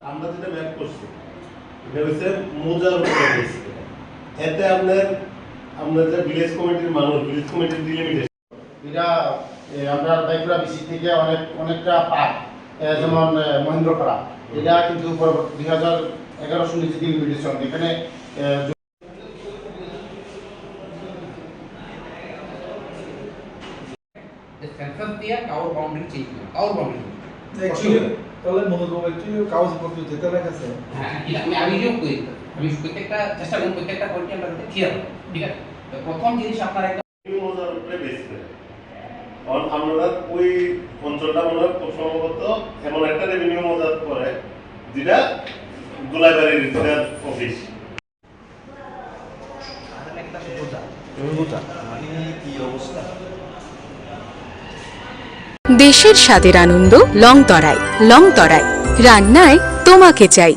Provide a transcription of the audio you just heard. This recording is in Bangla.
আমরা যেটা ম্যাপ করছি এটা হচ্ছে মোজার উপরে বেস করে। এতে আপনার যে ভিলেজ কমিটির মানুষ, ভিলেজ কমিটির ডিলিমিটেশন এটা আমরা বাইকুড়া বিসি থেকে অনেকটা পার্ক যেমন মহেন্দ্রপাড়া এটা কিন্তু পরবর্তী 2011 নিচে ডিলিমিটেশন এখানে সেন্সাস দিয়ে কাউর বাউন্ডারি চেঞ্জ না, কাউর বাউন্ডারি অ্যাকচুয়ালি তাহলে মনে করব একচুয়ালি কাগজ পত্র যেটা লেখা আছে হ্যাঁ এটা আমি নিজেও করি, আমি প্রত্যেকটা চেষ্টা করি প্রত্যেকটা পয়েন্ট আমরা যাতে ক্লিয়ার হয়, ঠিক আছে? তো প্রথম জিনিস আপনার একটা মোজার উপরে বেস করে। কারণ আমরা ওই অঞ্চলটা আমরা খুব সম্ভবত এমন একটা রেভিনিউ মোজার করে যেটা দুলাইবাড়ির রিজিনাল অফিস। একটা বোঝা দেশের স্বাদের আনন্দ লংতরায়। লংতরায় রান্নায় তোমাকে চাই।